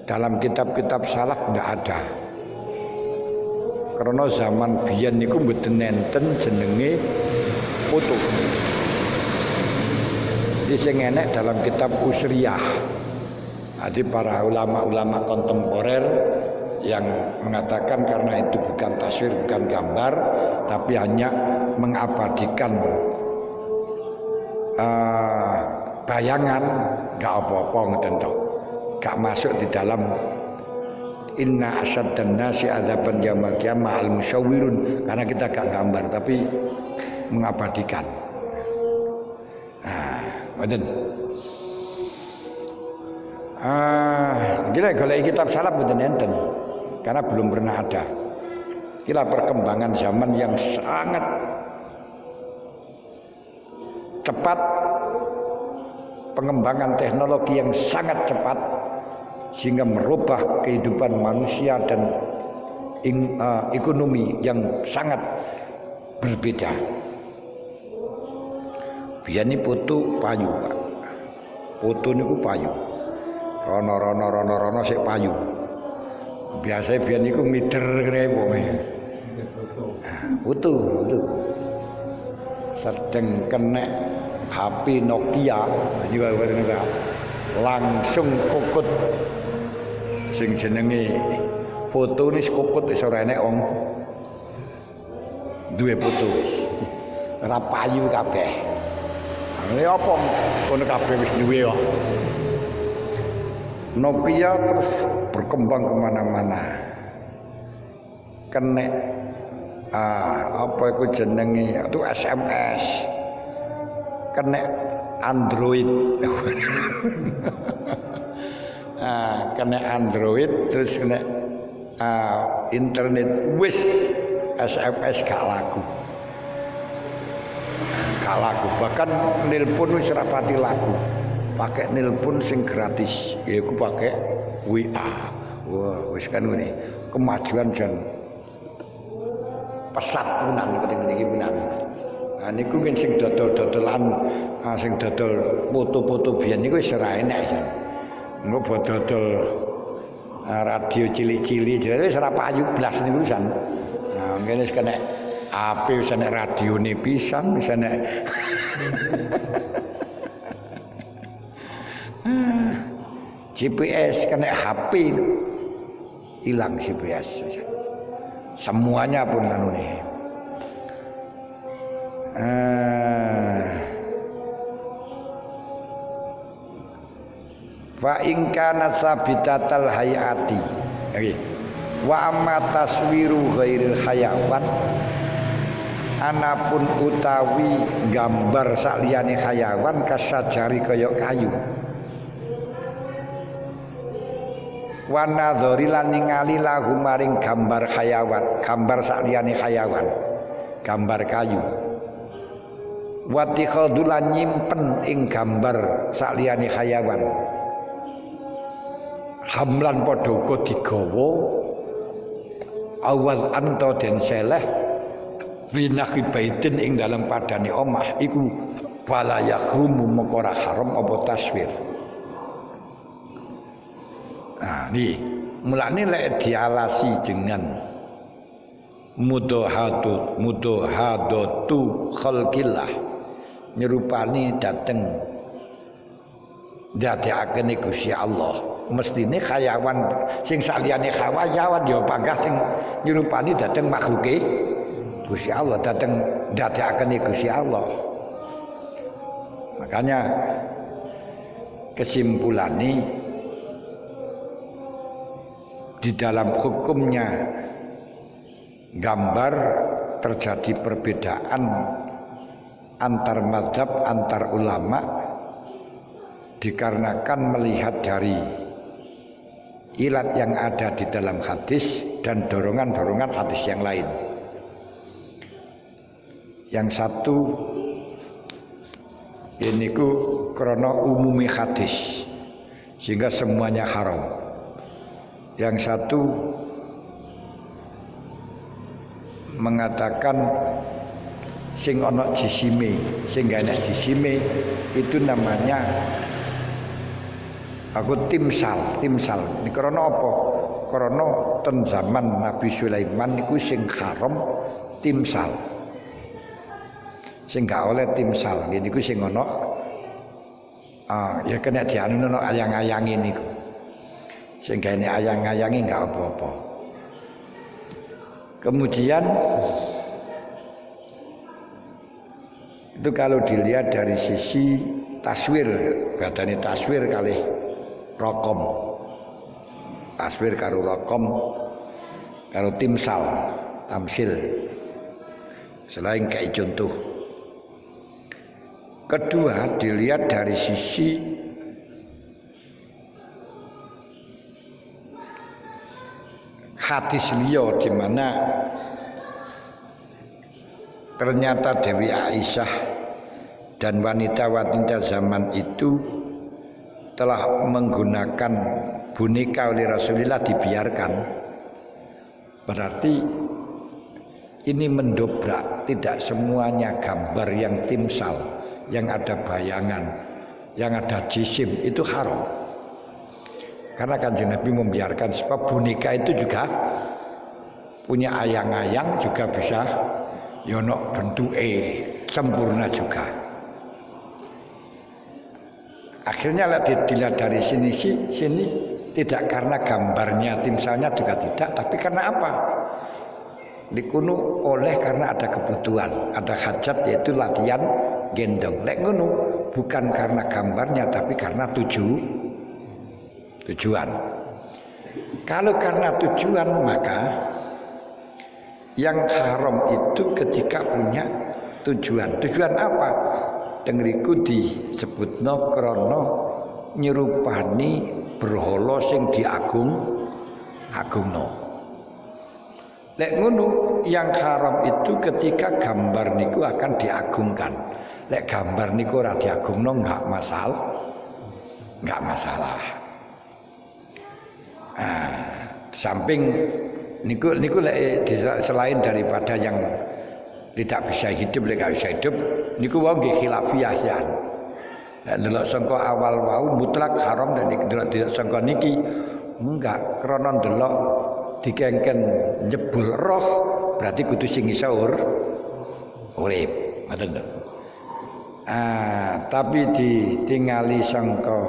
dalam kitab-kitab salaf ndak ada. Karena zaman biyen niku mboten nenten jenenge foto. Jadi sing enek dalam kitab Usriyah. Jadi para ulama-ulama kontemporer yang mengatakan karena itu bukan taswir, bukan gambar, tapi hanya mengabadikan bayangan, gak apa-apa ngoten to. Gak masuk di dalam inna asyaddan nasi adzaban yaumil qiyamah al musyawwirun, karena kita gak gambar tapi mengabadikan. Ngoten. Gila golek kitab salaf mboten enten. Karena belum pernah ada. Gila perkembangan zaman yang sangat cepat, pengembangan teknologi yang sangat cepat sehingga merubah kehidupan manusia dan ekonomi yang sangat berbeda. Biyen iki foto payu, Pak. Foto niku payu. Rono sik payu. Biasa biyen niku mider kene pokoke. Foto. Sedeng kena HP Nokia langsung kokut sing jenenge foto nis kokut wis ora enek wong duwe foto wis ora payu kabeh. Ini apa kono kabeh wis duwe kok. Nokia terus berkembang kemana-mana. Kena apa itu jenenge itu SMS. Kena Android. Kena Android terus kena internet wis SMS gak laku. Bahkan nelpon wis rapati laku. Pakai nelpon sing gratis, yaiku pakai WA. Wah, wis kan ngene. Kemajuan jan pesat punan keting-keting punan. Niku kan sing dodol-dodolan, sing dodol foto-foto biyen niku wis ora enek jan. Engko dodol radio cilik-cilik jare wis ora payu blas niku jan. Ngene wis kena HP wis enek radione pisan, wis enek GPS kena HP hilang GPS semuanya pun anu nih. Fa in kana sabitatal hayati wa amma taswiru ghairil hayawan, anapun utawi gambar saliyane hayawan kasajari kaya kayu. Wa nadhari lan ningali lahu maring gambar hayawan, gambar saliyane hayawan, gambar kayu. Wa tikhadulan nyimpen ing gambar saliyane hayawan. Hamlan padha uga digawa awaz anta den seleh binaki baitin ing dalam padane omah iku wala yakhrumu mengko ora haram apa taswir. Nih mulane lek dialasi dengan mudahadatu khalqillah nyerupani dateng dadekake Gusti Allah, mestine hayawan sing saliyane hayawan ya panggah sing nyerupani dateng makhluke Gusti Allah, dateng dadekake Gusti Allah. Makanya kesimpulannya di dalam hukumnya gambar terjadi perbedaan antar mazhab, antar ulama dikarenakan melihat dari ilat yang ada di dalam hadis dan dorongan-dorongan hadis yang lain. Yang satu Ini ku krana umumi hadis sehingga semuanya haram. Yang satu mengatakan sing ana jisime, sing gak ana jisime itu namanya aku timsal. Ini krana apa? Krana ten zaman Nabi Sulaiman niku sing haram timsal. Sing gak oleh timsal niku sing ana ya kena dianu ana ayang-ayangi niku. Sing gane ayang-ayangi gak apa-apa. Kemudian itu kalau dilihat dari sisi taswir, katanya taswir kali rokom, taswir karo rokom, karo timsal, tamsil. Selain kayak contoh. Kedua dilihat dari sisi hadis liya di mana ternyata Dewi Aisyah dan wanita-wanita zaman itu telah menggunakan boneka oleh Rasulullah dibiarkan. Berarti ini mendobrak, tidak semuanya gambar yang timsal, yang ada bayangan, yang ada jisim itu haram. Karena Kanjeng Nabi membiarkan sebab boneka itu juga punya ayang-ayang, juga bisa yono bentuke sempurna juga. Akhirnya dilihat dari sini tidak karena gambarnya timsalnya juga tidak, tapi karena apa? Dikuno oleh karena ada kebutuhan, ada hajat yaitu latihan gendong. Lek ngono bukan karena gambarnya tapi karena tujuan. Kalau karena tujuan maka yang haram itu ketika punya tujuan. Tujuan apa? Tengriku disebutno krana nyerupani berhala sing diagungno. Lek ngono yang haram itu ketika gambar niku akan diagungkan. Lek gambar niku ora diagungno enggak masalah. Samping niku selain daripada yang tidak bisa hidup, lek bisa hidup niku wau nggih khilafiyah sian. Nek delok sangka awal wau mutlak haram dan delok sangka niki enggak krana delok dikengken njebul roh berarti kudu sing iso urip. Ngoten lho. Tapi ditingali sangka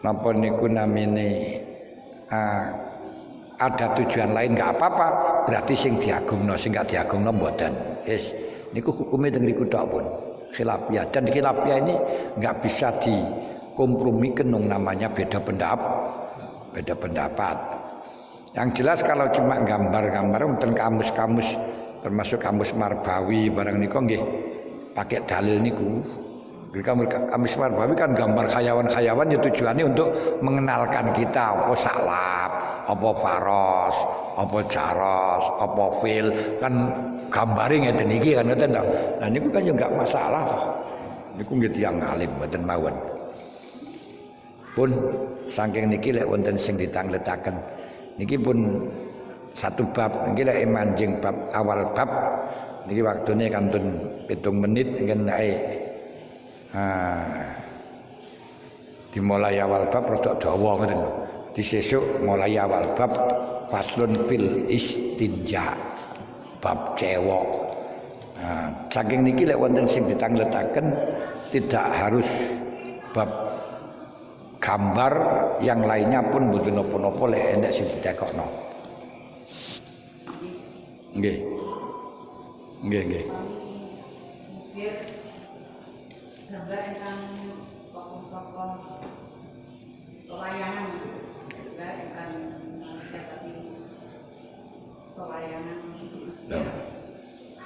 napa niku namine ada tujuan lain enggak apa-apa, berarti sing diagungno, sing enggak diagungno mboten. Wis niku hukume teng riku tok pun. Khilafiyah, dan khilafiyah ini enggak bisa dikompromikan namanya beda pendapat. Yang jelas kalau cuma gambar-gambar wonten kamus-kamus termasuk kamus Marbawi barang niku nggih pakai dalil niku. Kamus Marbawi kan gambar khayawan-khayawan ya tujuannya untuk mengenalkan kita apa salap, apa faros, apa jaros, apa fil, kan gambare ngeten iki kan ngoten to. Lah niku kan yo enggak masalah toh. Niku nggih tiyang alim mboten mawon. Pun saking niki lek wonten sing ditangletaken niki pun satu bab niki lek manjing bab awal bab niki waktune kantun 7 menit nggen dimulai awal bab rada dawa ngoten lho. Disesuk mulai awal bab faslun fil istinja, bab cewek. Saking niki lek wonten sing ditangletaken tidak harus bab gambar, yang lainnya pun mboten napa-napa lek enek sing ditekokno. Nggih. Gambar ingkang tokoh-tokoh pewayangan ingkang manusia tapi pewayangan.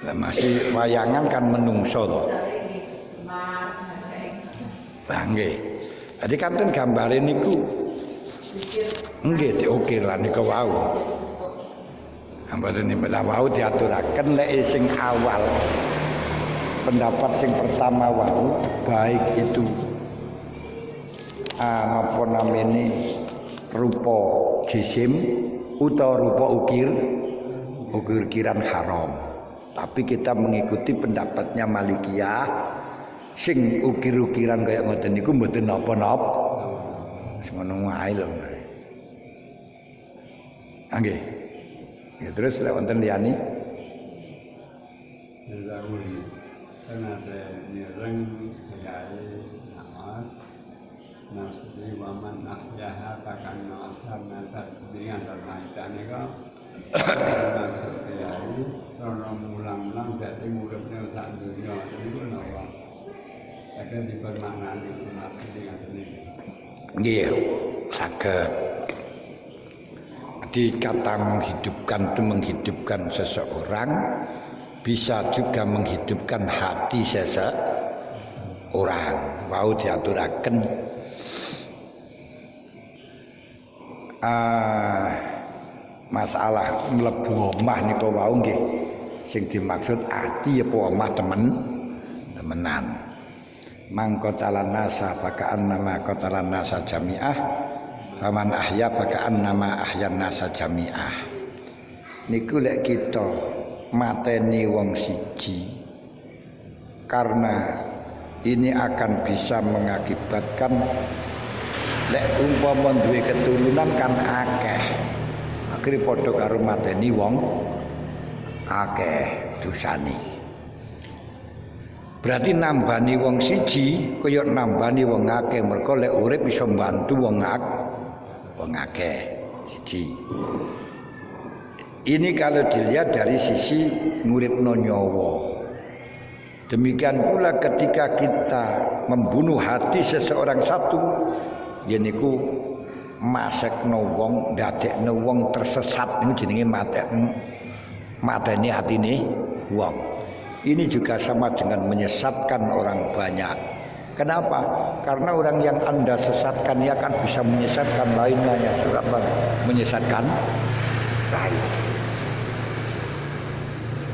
Lah masih wayangan kan menungso to. Semar. Lah nggih. Jadi kanten gambare niku nggih diukir lan niku wau. Ambane niku wau diaturaken lek sing awal pendapat sing pertama wau baik itu napa namine rupa jisim utawa rupa ukir-ukiran haram. Tapi kita mengikuti pendapatnya Malikiyah sing ukir-ukiran kaya ngoten niku mboten napa-napa. Wis ngono wae lho. Nggih. Ya terus lek wonten liyane Zaruri karena ada nireng kayai namas nafsi waman ahyaha takkan nafsan nasar dengan termaitan itu maksud kayai orang mulang-mulang jadi muridnya saat dunia itu nawa akan dipermaknani maksud dengan ini nggih saged dikata menghidupkan itu menghidupkan seseorang bisa juga menghidupkan hati seseorang. Wau diaturaken masalah mlebu omah nika wau nggih sing dimaksud ati apa omah temenan. Mangkotalan nasa bakaan nama kotalan nasa jami'ah paman ahya bakaan nama ahyan nasa jami'ah. Niku lek kita mateni wong siji karena ini akan bisa mengakibatkan lek umpama duwe keturunan kan akeh akhire padha karo mateni wong akeh dosane berarti nambani wong siji kaya nambani wong akeh mergo lek urip bisa mbantu wong akeh siji. Ini kalau dilihat dari sisi nguripno nyawa. Demikian pula ketika kita membunuh hati seseorang satu, yaiku masekno wong, dadekno wong tersesat niku jenenge mateni atine wong. Ini juga sama dengan menyesatkan orang banyak. Kenapa? Karena orang yang Anda sesatkan ya kan bisa menyesatkan lainnya, juga menyesatkan lain.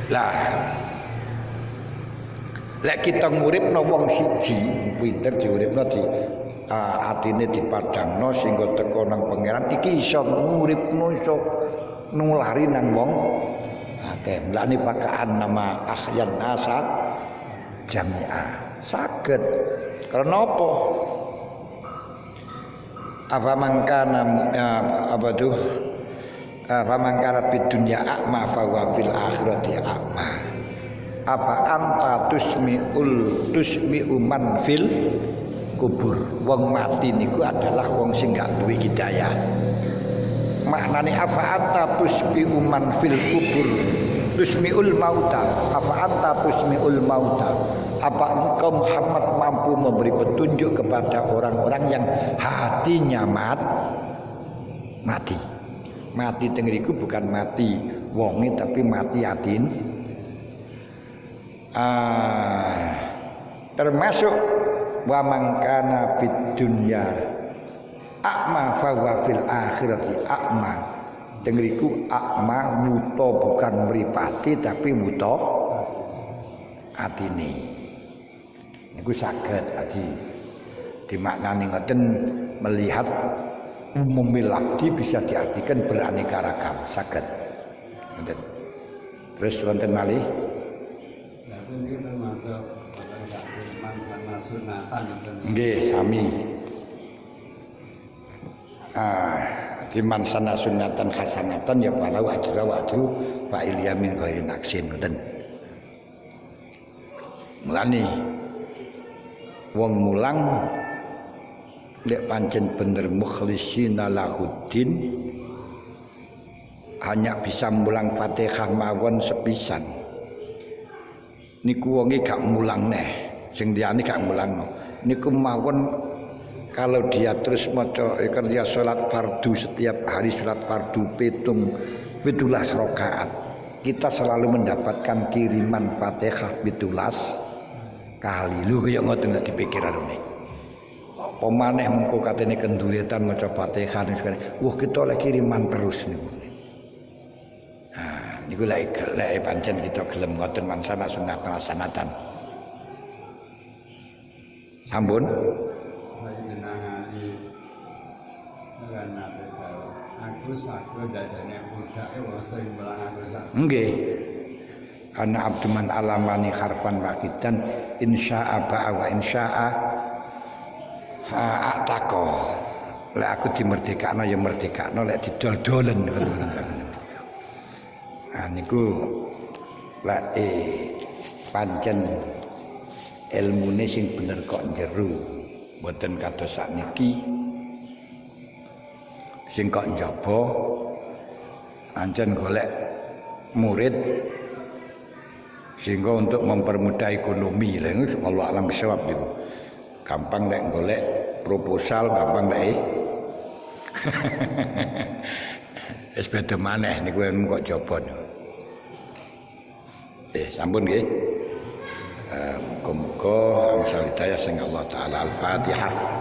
Lah lek kita nguripno wong siji pinter diuripno di atine dipadangno sehingga teko nang pangeran iki iso nguripno iso nulari nang wong akeh. Mulane pakaan nama ahyan nasa jami'ah saged karena apa? Apa mangkana apa tuh famangkara fid dunya a'ma fa wa fil akhirati a'ma. Apa anta tusmi'u man fil kubur. Wong mati niku adalah wong sing gak duwe hidayah. Maknane apa anta tusmi'u man fil kubur tusmi'ul mauta. Apa anta tusmi'ul mauta. Apa engkau Muhammad mampu memberi petunjuk kepada orang-orang yang hatinya mati. Mati tengeriku bukan mati wonge tapi mati atin. Termasuk wa mangkana fid dunya a'ma fa wa fil akhirati a'ma. Tengeriku a'ma buta bukan mripati tapi buta atine. Niku saged aji dimaknani ngoten melihat memilaki bisa diartikan beraneka ragam saged. Terus wonten malih. Ini termasuk karena sunatan. Nggih sami. Di mansana sunatan hasanatan ya palau ajra wa ajru fa ilyamin ghairi naksin ngoten. Mulane wong mulang lek pancen bener mukhlisina lahuddin hanya bisa mulang Fatihah mawon sepisan. Niku wonge gak mulang neh, sing liyane gak mulangno. Niku mawon kalau dia terus maca kerja salat fardu setiap hari salat fardu 17 rakaat. Kita selalu mendapatkan kiriman Fatihah 17 kali. Lho kaya ngoten nek dipikir arone. Apa maneh mengko katene kenduretan maca Fatihah ning sekali. Wah kita lek kiriman terus niku. Niku lek pancen kita gelem ngoten mansana sunatan hasanatan. Sampun. Saya jenengani kan nate kalau aku sakit dadane budake wong sing mulang aku sak. Nggih. Ana abduman alamani harfan waqidan insya'a ba'a wa insya'a ataqo. Lek aku dimerdekakno ya merdekakno, lek didol-dolen. Nah niku lek pancen ilmune sing bener kok jero, mboten kados sakniki. Sing kok njaba ancen golek murid sehingga untuk mempermudah ekonomi lha wallahu alam bisawab niku. Gampang nek golek proposal, gampang nek wis beda maneh niku kok jaba niku. Sampun nggih. Muga-muga insya Allah sing Allah taala Al-Fatihah.